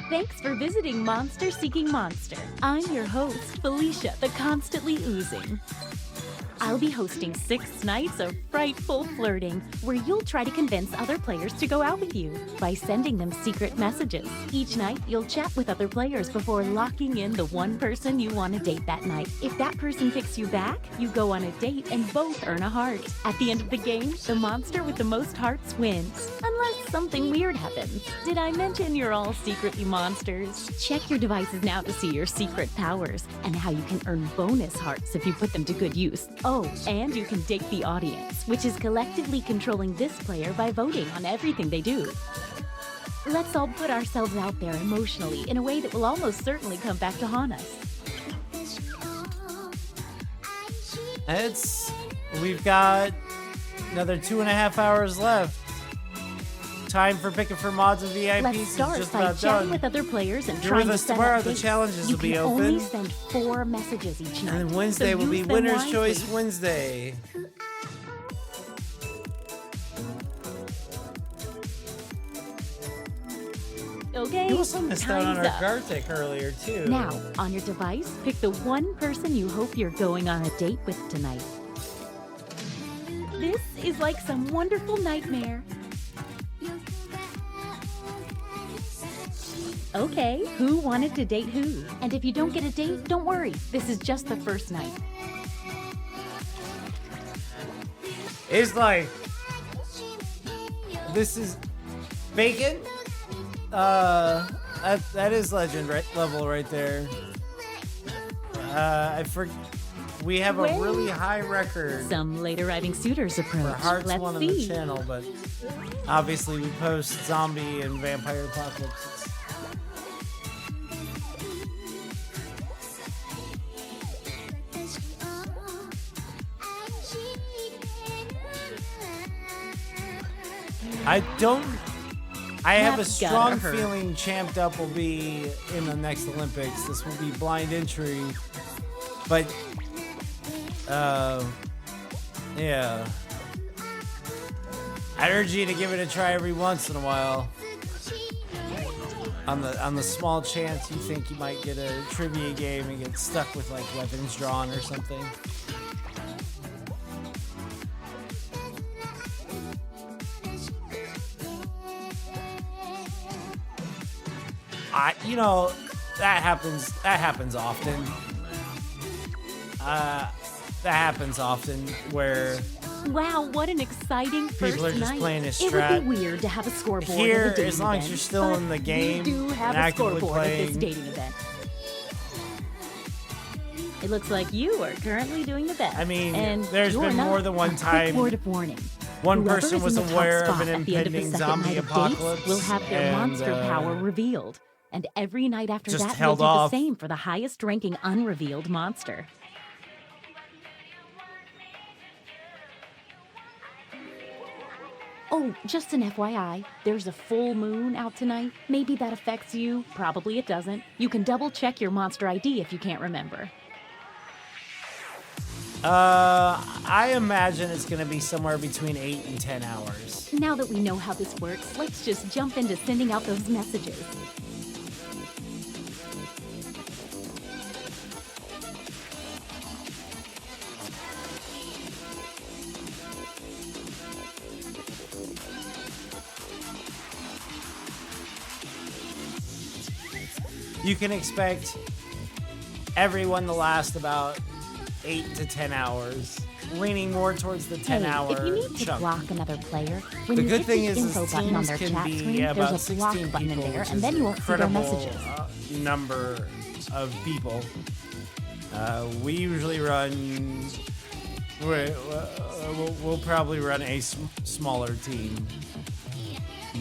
Thanks for visiting Monster Seeking Monster. I'm your host, Felicia, the constantly oozing. I'll be hosting 6 nights of frightful flirting, where you'll try to convince other players to go out with you by sending them secret messages. Each night, you'll chat with other players before locking in the one person you want to date that night. If that person picks you back, you go on a date and both earn a heart. At the end of the game, the monster with the most hearts wins. Unless something weird happens. Did I mention you're all secretly monsters? Check your devices now to see your secret powers and how you can earn bonus hearts if you put them to good use. Oh, and you can date the audience, which is collectively controlling this player by voting on everything they do. Let's all put ourselves out there emotionally in a way that will almost certainly come back to haunt us. We've got another 2.5 hours left. Time for picking for mods and VIPs. Let's start by chatting with other players and trying to set tomorrow. up The dates. challenges You will be can open. only send 4 messages each night. And then Wednesday so will be use them Winner's wisely. Choice Wednesday. Okay, You also missed out on time's our up. Gartic earlier too. Now, on your device, pick the one person you hope you're going on a date with tonight. This is like some wonderful nightmare. Okay, who wanted to date who? And if you don't get a date, don't worry. This is just the first night. It's like this is bacon. That is legend level right there. We have a really high record Some late arriving suitors for approach. Hearts Let's one on see. the channel, but obviously we post zombie and vampire apocalypses. I have a That's gotta strong hurt. feeling Champed Up will be in the next Olympics. This will be blind entry. But, yeah. I urge you to give it a try every once in a while. On the small chance you think you might get a trivia game and get stuck with like weapons drawn or something. That happens often. That happens often where Wow, what an exciting first people are just night. playing a It strat. would be weird to have a scoreboard Here, at a dating as long as event, you're still but in the game we do have and a actively scoreboard at this playing. dating event. It looks like you are currently doing the best. I mean, and there's you're been not. more than one A quick time word of warning. one Whoever person is was in the top aware of spot an at the end of the impending second zombie night of apocalypse dates will have their and, monster power revealed. And every night after just that, we'll held do the off. same for the highest ranking unrevealed monster. Oh, just an FYI, there's a full moon out tonight. Maybe that affects you. Probably it doesn't. You can double check your monster ID if you can't remember. I imagine it's going to be somewhere between 8 and 10 hours. Now that we know how this works, let's just jump into sending out those messages. You can expect everyone to last about 8 to 10 hours, leaning more towards the 10-hour Hey, if you need to chunk. block another player, when The you good hit thing the is info button on teams their can chat be screen, about there's a block 16 button in people, there, which and is then you an won't see their incredible messages. number of people. We usually run. We'll probably run a smaller team,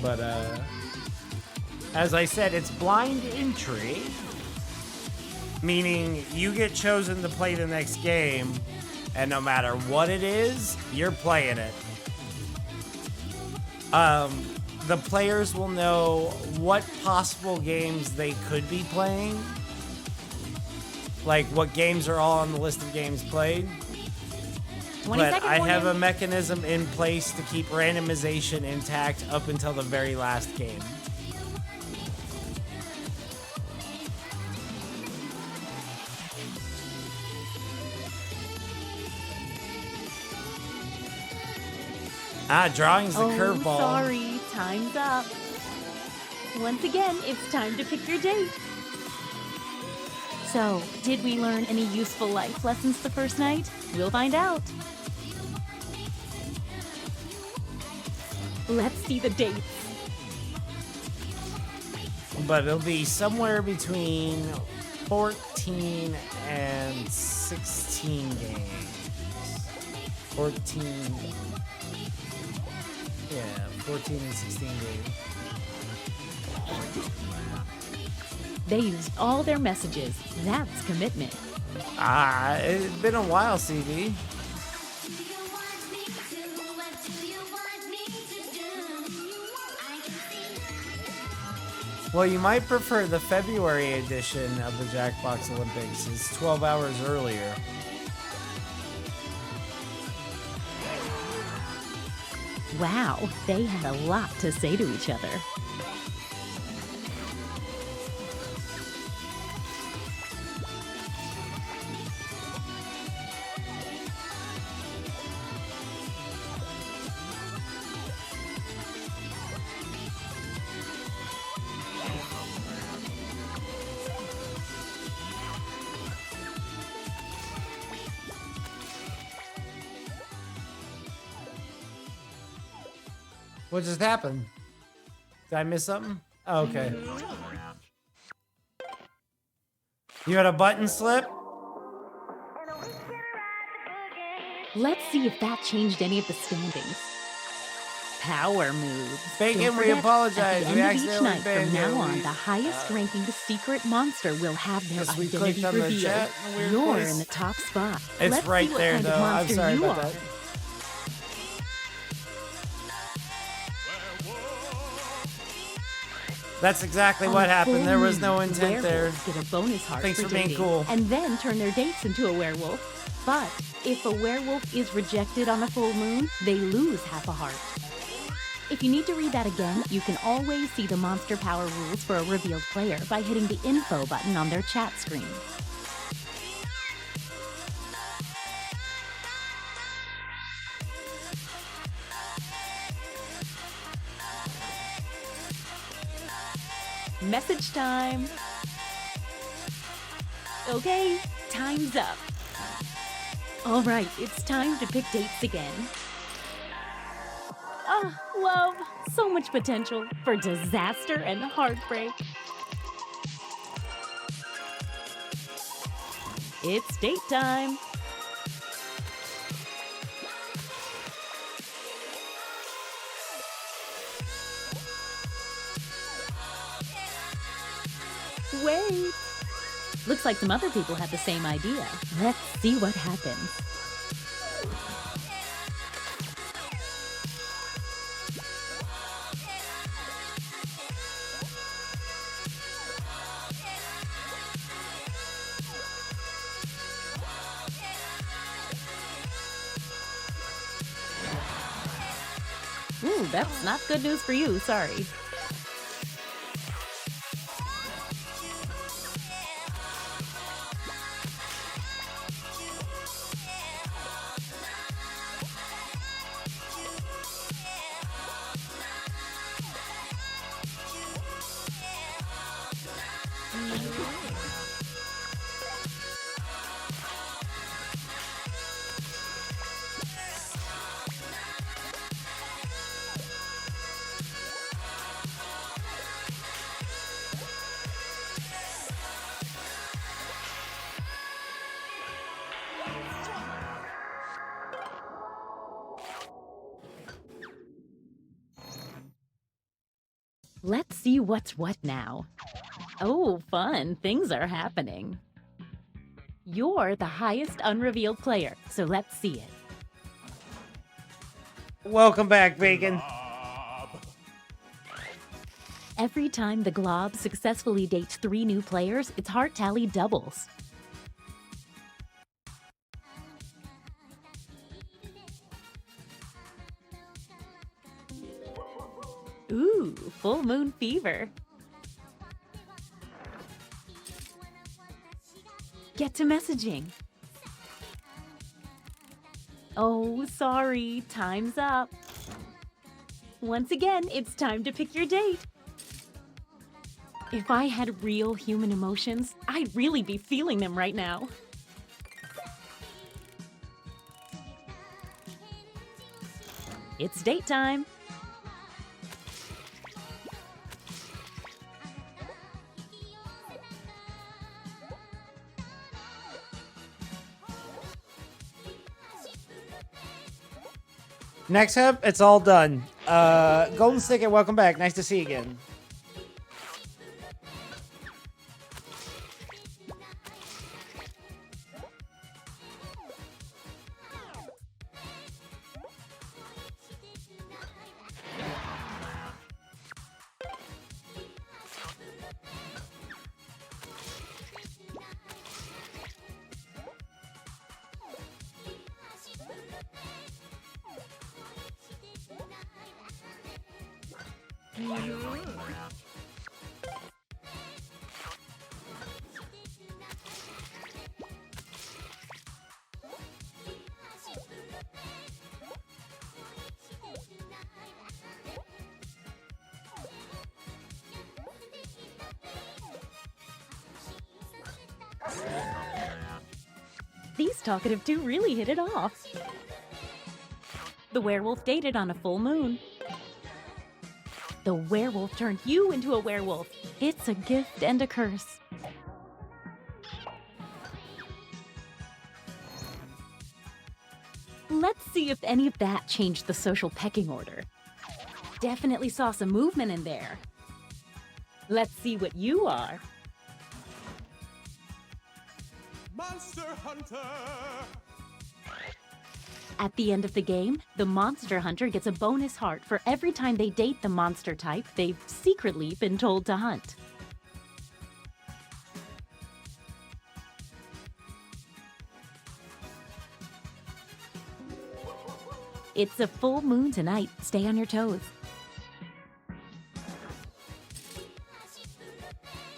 but as I said, it's blind entry, meaning you get chosen to play the next game, and no matter what it is, you're playing it. The players will know what possible games they could be playing, like what games are all on the list of games played. But I have a mechanism in place to keep randomization intact up until the very last game. Drawing's the Oh, curveball. sorry, time's up. Once again, it's time to pick your date. So, did we learn any useful life lessons the first night? We'll find out. Let's see the dates. But it'll be somewhere between 14 and 16 games. 14. Yeah, 14 and 16 games. They used all their messages. That's commitment. It's been a while, CD. Well, you might prefer the February edition of the Jackbox Olympics. It's 12 hours earlier. Wow, they had a lot to say to each other. What just happened? Did I miss something? Oh, okay. You had a button slip? Let's see if that changed any of the standings. Power moves. Bacon, Don't we forget, apologize. At We the end of each accidentally night from banned now you. on, the highest ranking secret monster will have their Yes, we identity clicked on the revealed. chat in a weird You're place. in the top spot. It's Let's right see what there, kind though. of I'm monster sorry you about are. that. That's exactly what On happened. full There was no moon, intent there. werewolves get a bonus heart Thanks for being dating, cool. and then turn their dates into a werewolf. But if a werewolf is rejected on a full moon, they lose half a heart. If you need to read that again, you can always see the monster power rules for a revealed player by hitting the info button on their chat screen. Message time. Okay, time's up. All right, it's time to pick dates again. Ah, love, so much potential for disaster and heartbreak. It's date time. Wait. Looks like some other people had the same idea. Let's see what happens. Ooh, that's not good news for you, sorry. Let's see what's what now. Oh, fun. Things are happening. You're the highest unrevealed player, so let's see it. Welcome back, Bacon. Every time the Glob successfully dates 3 new players, its heart tally doubles. Ooh, full moon fever. Get to messaging. Oh, sorry, time's up. Once again, it's time to pick your date. If I had real human emotions, I'd really be feeling them right now. It's date time. Next up, it's all done. Golden Sticket, welcome back. Nice to see you again. These talkative two really hit it off. The werewolf dated on a full moon. The werewolf turned you into a werewolf. It's a gift and a curse. Let's see if any of that changed the social pecking order. Definitely saw some movement in there. Let's see what you are. Monster Hunter! At the end of the game, the monster hunter gets a bonus heart for every time they date the monster type they've secretly been told to hunt. It's a full moon tonight. Stay on your toes.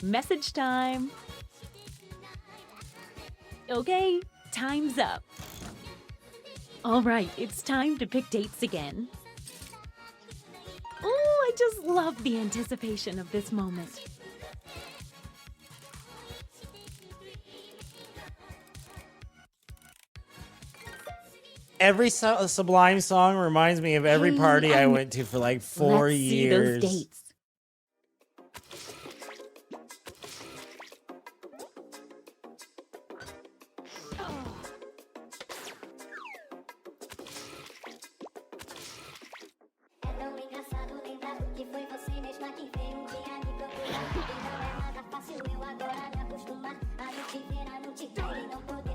Message time. Okay, time's up. All right, it's time to pick dates again. Oh, I just love the anticipation of this moment. Every Sublime song reminds me of every party I went to for like 4 years. Let's see those dates.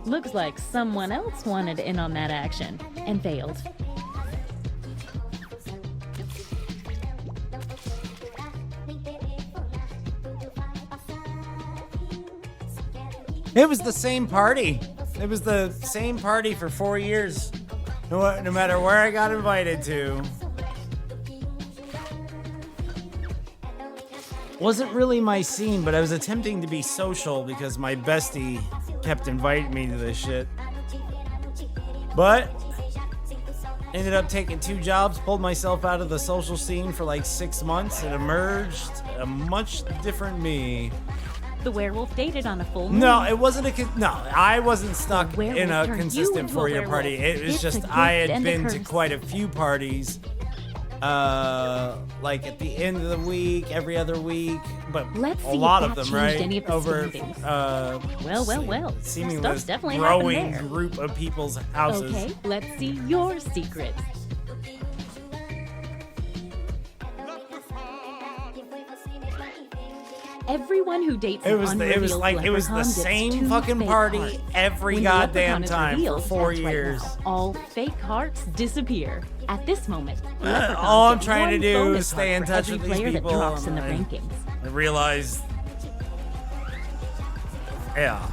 Looks like someone else wanted in on that action and failed. It was the same party. It was the same party for 4 years. No matter where I got invited to. Wasn't really my scene, but I was attempting to be social because my bestie kept inviting me to this shit. But ended up taking 2 jobs, pulled myself out of the social scene for like 6 months, and emerged a much different me. The werewolf dated on a full moon. No, it wasn't I wasn't stuck werewolf in a turned consistent you into a 4-year party. werewolf. It was It's a just gift I had and a been to curse. quite a few parties. Like at the end of the week, every other week, but Let's a see lot if of that them, changed right? any of the Over standings. Well. seemingly Stuff's definitely happened growing there. group of people's houses. Okay, let's see your secrets. Everyone who dates It was the same fucking party every goddamn time for 4 years. All fake hearts disappear. At this moment, All I'm get trying to one do bonus is stay heart in for touch every with these player people. that drops in the and rankings. I realized, yeah,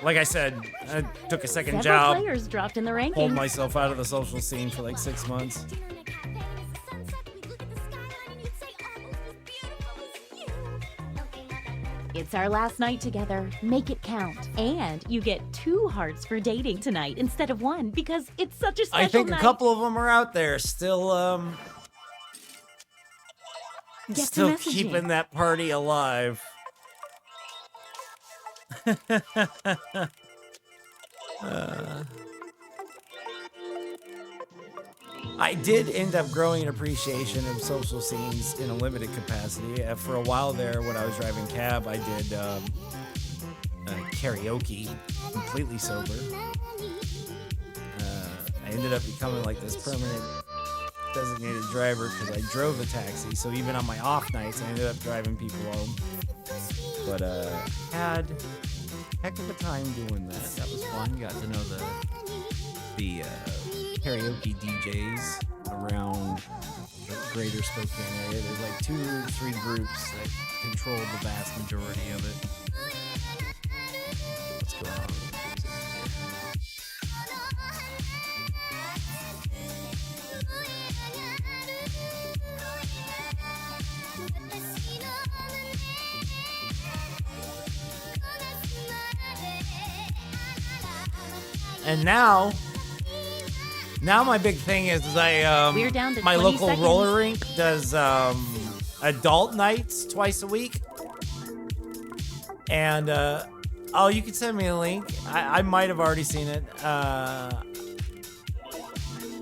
like I said, I took a second Several job, players dropped in the rankings. pulled myself out of the social scene for like 6 months. It's our last night together. Make it count. And you get 2 hearts for dating tonight instead of 1 because it's such a special I think night. a couple of them are out there still Get to Still messaging. keeping that party alive. I did end up growing an appreciation of social scenes in a limited capacity. For a while there, when I was driving cab, I did karaoke completely sober. I ended up becoming like this permanent designated driver because I drove the taxi. So even on my off nights, I ended up driving people home. But had heck of a time doing that. That was fun. Got to know the karaoke DJs around the greater Spokane area. There's like 2 or 3 groups that control the vast majority of it. What's going on with the music here? And now my big thing is We're down to my 20 local seconds. roller rink does adult nights twice a week. And you can send me a link. I might have already seen it.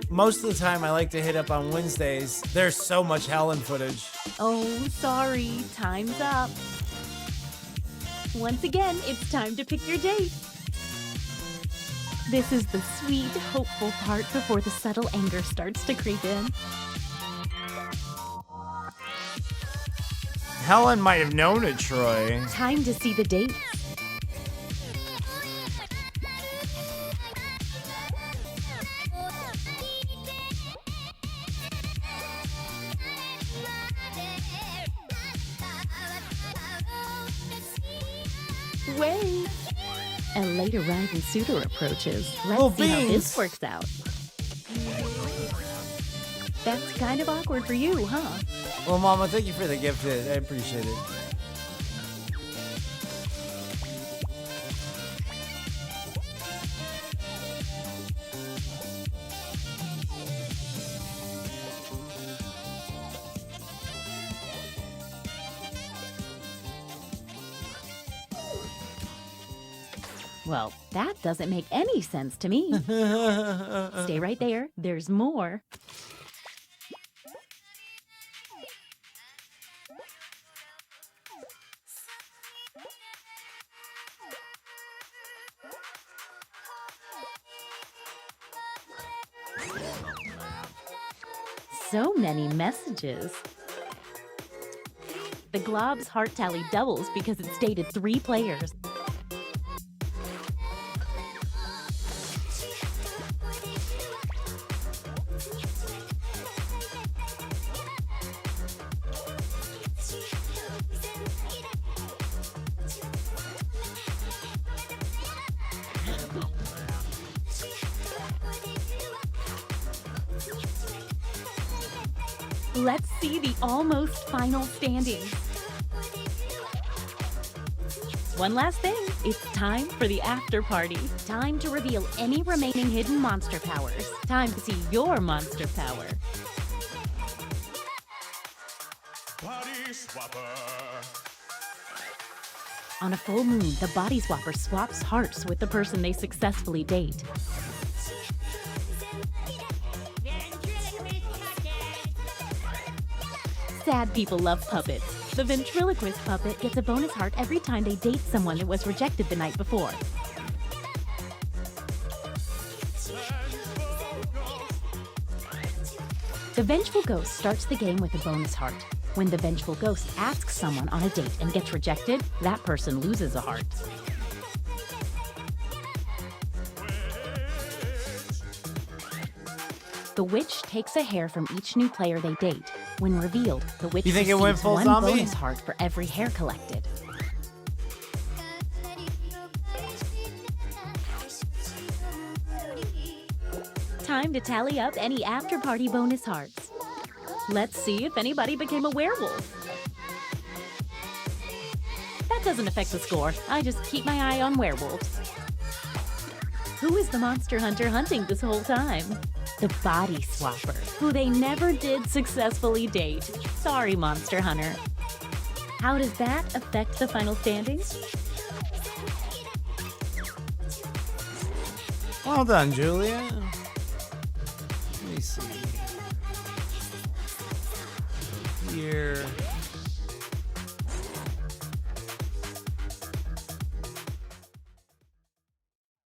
Most of the time I like to hit up on Wednesdays. There's so much Helen footage. Oh, sorry. Time's up. Once again, it's time to pick your date. This is the sweet, hopeful part before the subtle anger starts to creep in. Helen might have known it, Troy. Time to see the dates. Wait. A late arriving suitor approaches. Let's Oh, see how beans. this works out. That's kind of awkward for you, huh? Well, Mama, thank you for the gift. I appreciate it. Well, that doesn't make any sense to me. Stay right there. There's more. So many messages. The Glob's heart tally doubles because it's dated 3 players. Let's see the almost final standings. One last thing. It's time for the after party. Time to reveal any remaining hidden monster powers. Time to see your monster power. Body swapper. On a full moon, the body swapper swaps hearts with the person they successfully date. Sad people love puppets. The ventriloquist puppet gets a bonus heart every time they date someone that was rejected the night before. The vengeful ghost starts the game with a bonus heart. When the vengeful ghost asks someone on a date and gets rejected, that person loses a heart. The witch takes a hair from each new player they date. When revealed, the witch You think it went receives full 1 zombie? bonus heart for every hair collected. Time to tally up any after-party bonus hearts. Let's see if anybody became a werewolf. That doesn't affect the score. I just keep my eye on werewolves. Who is the monster hunter hunting this whole time? the body swapper, who they never did successfully date. Sorry, Monster Hunter. How does that affect the final standings? Well done, Julia. Let me see. Here.